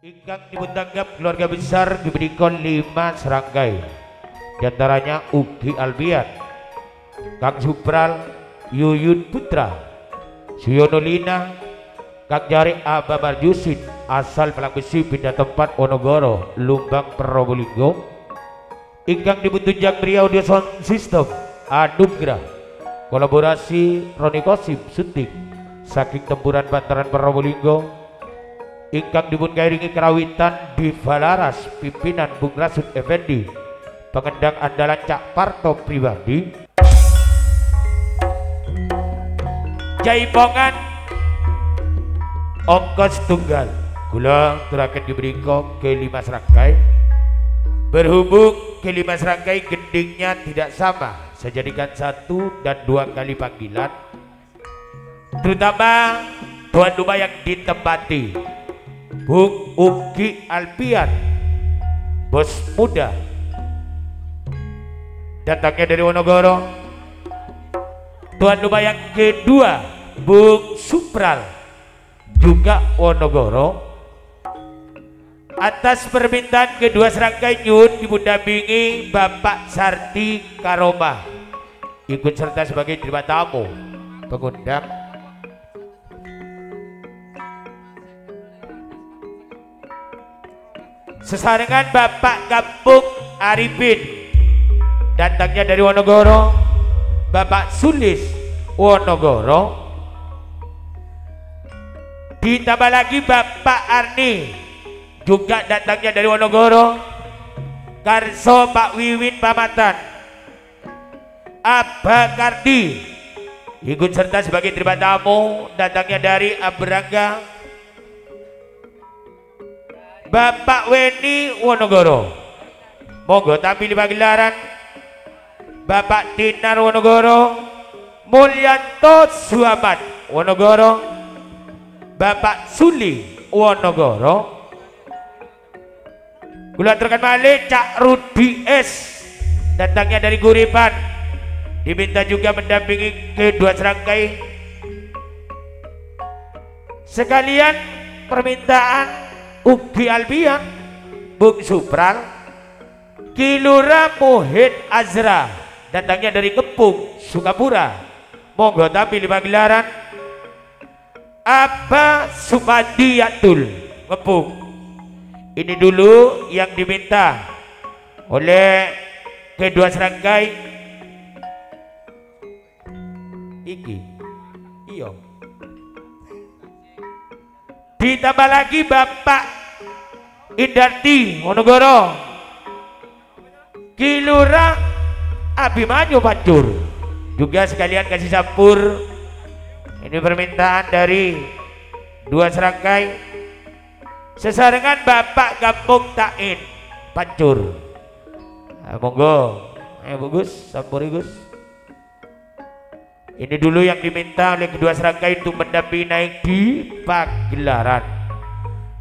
Ingkang dipuntanggap keluarga besar diberikan 5 serangkai. Di antaranya Ugi Albian, Kang Supral, Yuyun Putra, Suyono Lina, Kang Jari Aba Marjusin, asal Palang Besi pindah tempat Wonogoro, Lumbang Probolinggo. Ingkang dipuntunjang dari audio sound system Anugrah, kolaborasi Roni Kosim syuting saking Tempuran Bantaran Probolinggo. Ingkang dipun kairingi kerawitan di Valaras pimpinan Bung Rasud Effendi, pengendang andalan Cak Parto pribadi. Jaipongan ongkos tunggal kula turaken diberikan ke 5 serangkai. Berhubung ke 5 serangkai gendingnya tidak sama, saya jadikan 1 dan 2 kali panggilan, terutama tuan rumah yang ditempati Bung Ugi Albian, bos muda, datangnya dari Wonogoro. Tuan rumah yang kedua Bung Supral, juga Wonogoro. Atas permintaan kedua serangkai nyun dipundampingi Bapak Sarti Karoma, ikut serta sebagai terima tamu pengundang. Sesarengan Bapak Kampung Arifin, datangnya dari Wonogoro. Bapak Sulis Wonogoro. Ditambah lagi Bapak Arni, juga datangnya dari Wonogoro. Karso Pak Wiwin Pamatan, Abah Kardi, ikut serta sebagai terima tamu, datangnya dari Abrangga. Bapak Weni Wonogoro, monggo tampil di pagelaran. Bapak Dinar Wonogoro, Mulyanto Suamat Wonogoro, Bapak Suli Wonogoro. Kula aturaken malih Cak Rudi S, datangnya dari Guripan, diminta juga mendampingi kedua serangkai. Sekalian permintaan Ugi Albian, Bung Supral, Kilura Muhid Azra, datangnya dari Kepung Sukapura, monggo tampil di pagelaran. Abah Supandi Yatul Kepung, ini dulu yang diminta oleh kedua serangkai iki. Iyo, ditambah lagi Bapak Indarti Wonogoro, Kilura Abimanyu Pancur, juga sekalian kasih sampur. Ini permintaan dari 2 serangkai. Sesarengan Bapak Kampung Tain Pancur, monggo ayo Gus, sampuri Gus. Ini dulu yang diminta oleh kedua serangkai untuk mendampingi naik di pagelaran.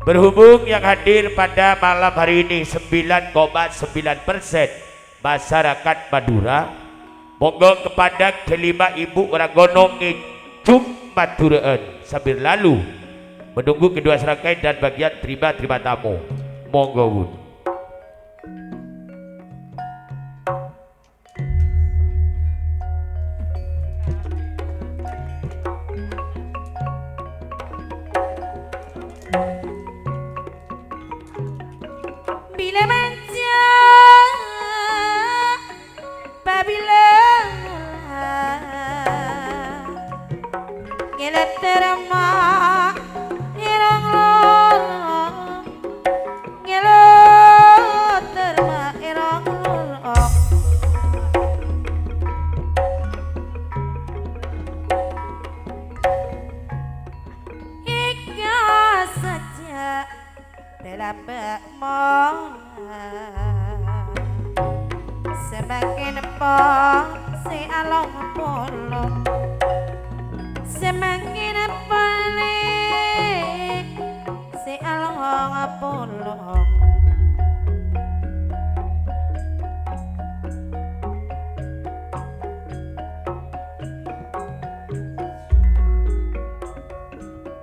Berhubung yang hadir pada malam hari ini 9,9% masyarakat Madura, monggo kepada kelima ibu Ragono ngicum Maduraan sambil lalu menunggu kedua serangkai dan bagian terima tamu. Monggo Bun. Bila manja babila ngelet terma irang lor, ngelet terma irang lor. Ika saja dalam semakin apa si along polong, semakin apa si along polong.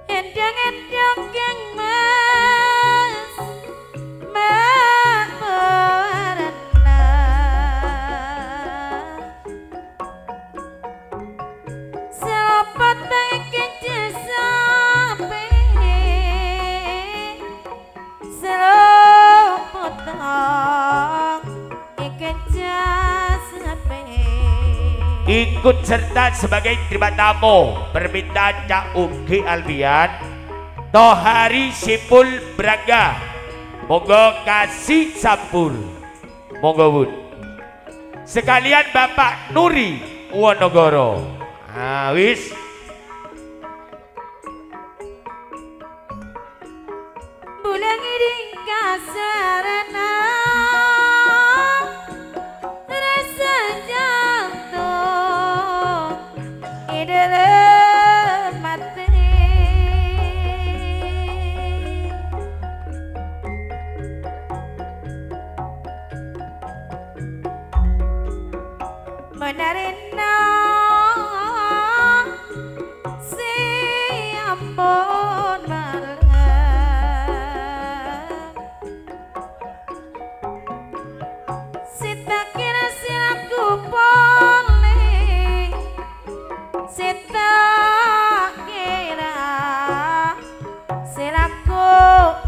Endang-endang yang mas ikut serta sebagai terima tamu permintaan Cak Ugi Albian Tohari Sipul Braga. Monggo kasih sampur. Monggo bun. Sekalian Bapak Nuri Wonogoro. Wis. Bulan ini kasarana rasa jatuh di dalam hati. Menarina si ampun malam si tak kira silaku boleh si tak kira silaku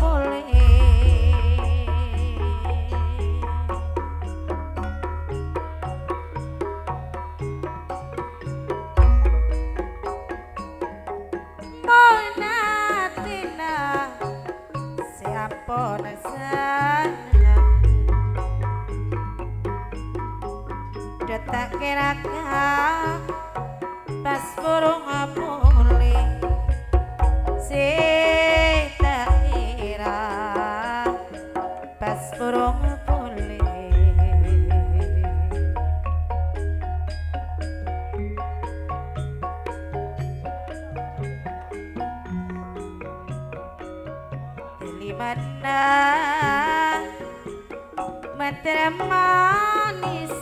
boleh. Monatina siapa nasana detak kira-kira pas burung boleh si tak kira pas burung boleh. Di mana matra manis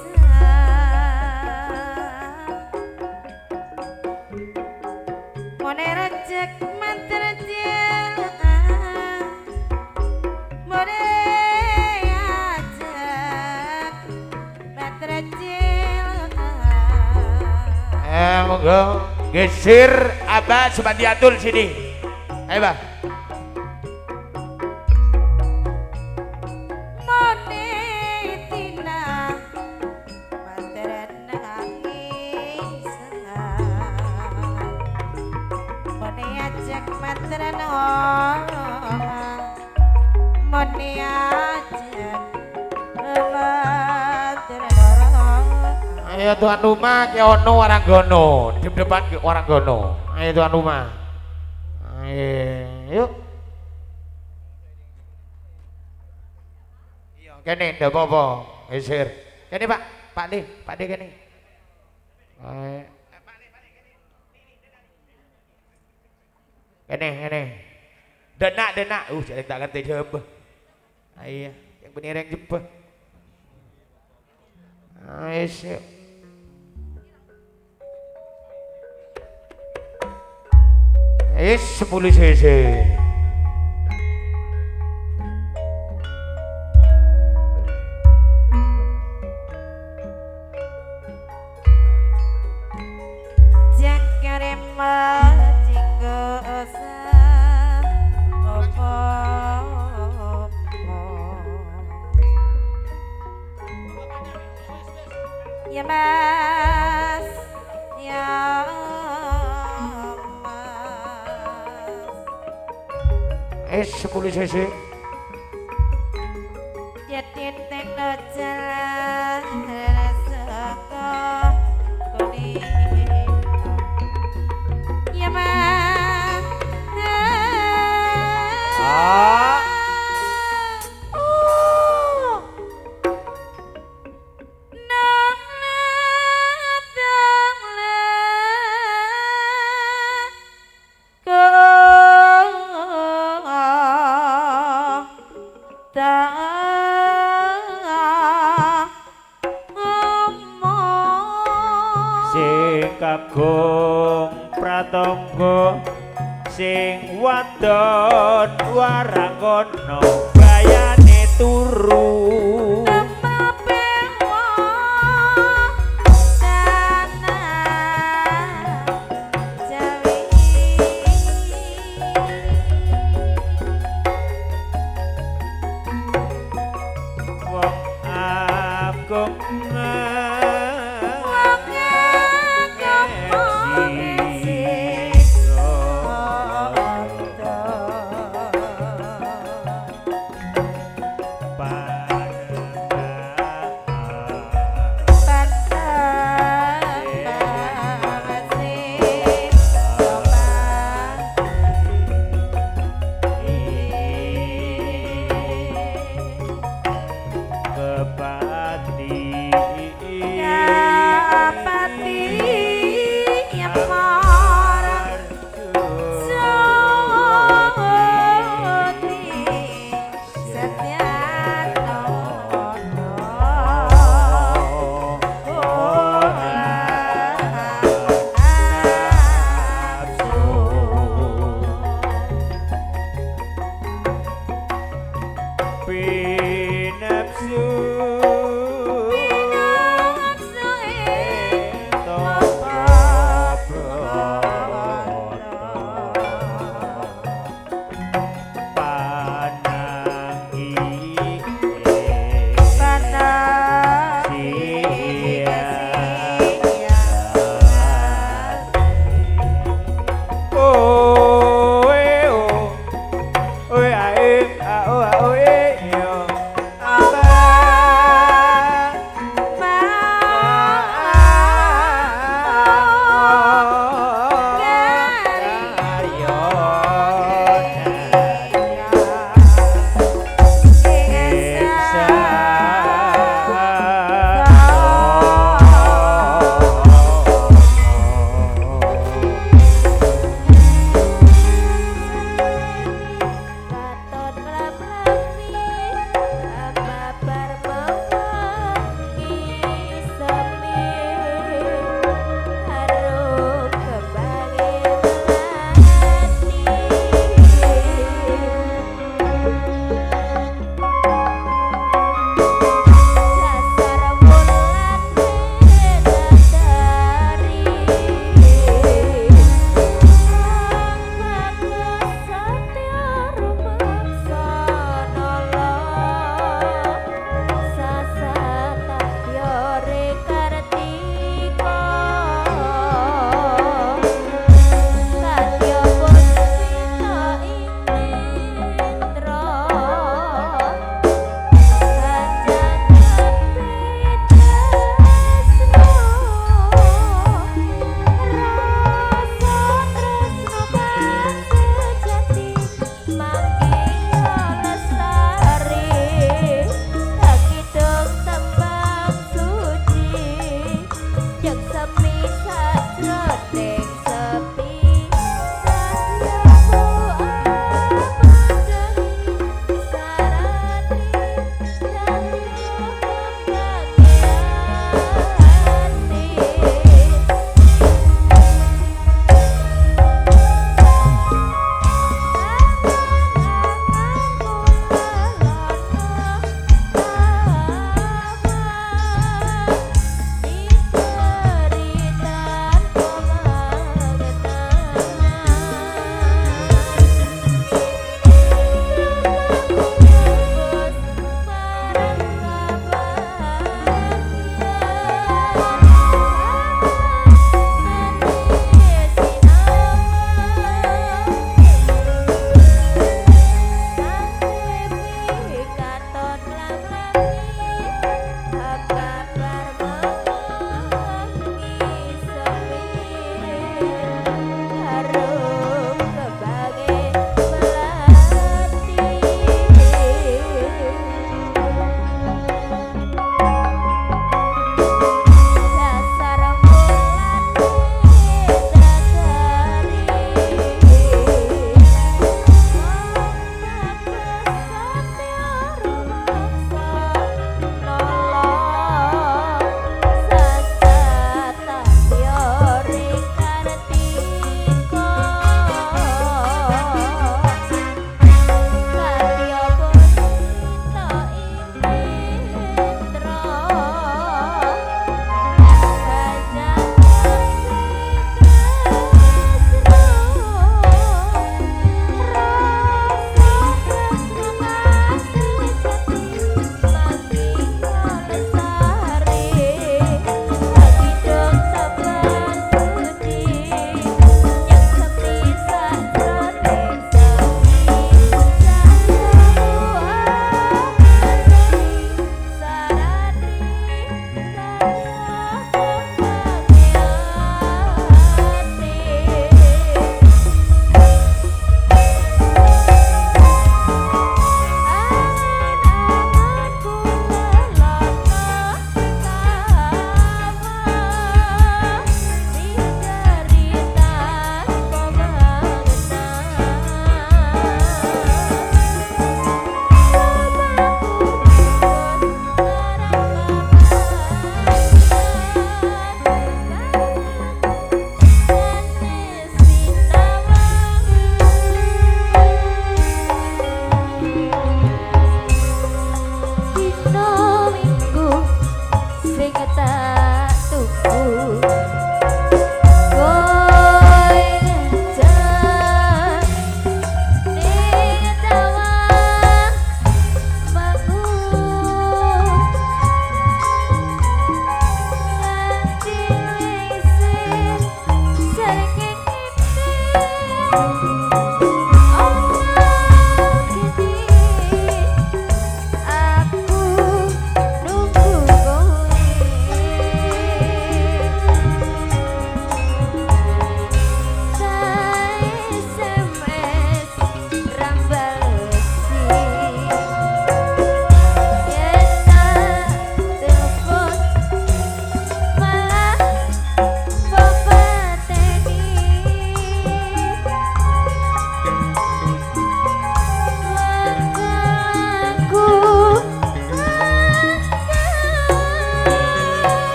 mone rejek matra jel mone ajak matra jel. Monggo geser Abah Subandiatul sini. Ayo Bah. Ayo tuan rumah ke ono Waranggono, di depan ke Waranggono. Ayo tuan rumah. Ayo, yuk. Iya, kene ndak apa-apa, geser. Kene Pak, Pak D kene. Ayo. Kene. Denak. Jadi tak ngerti jebeh. Ayo, yang bener yang jebeh. Ayo siap. Ayo 10 cc. Jangkare majinggo osa opo ya mas ya mas 10 cc. ya titik no jalan rasaka kuning ya mas Kagung pratangga sing wadon Waranggono gayane turu wong agung nafsu oh,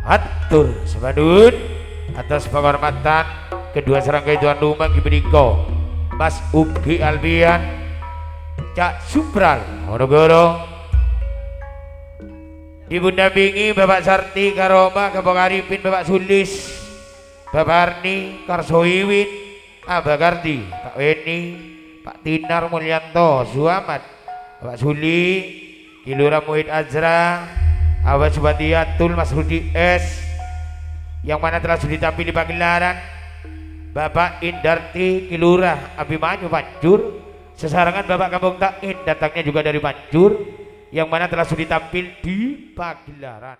hatur semadun atas penghormatan kedua serangkai tuan rumah Giberniko Mas Ugi Albian Cak Supral Monogoro dipundampingi Bapak Sarti Karoma Kapok Arifin Bapak Sulis Bapak Arni Karsoiwin Abah Kardi Pak Weni Pak Tinar Mulyanto Suamat Bapak Suli Kilura Muhid Azra Awas Subati Atul Mas Rudi S yang mana telah sudah tampil di pagelaran Bapak Indarti Kilura Abimanyu Pancur sesarangan Bapak Kampung Takin datangnya juga dari Pancur yang mana telah sudah tampil di pagelaran.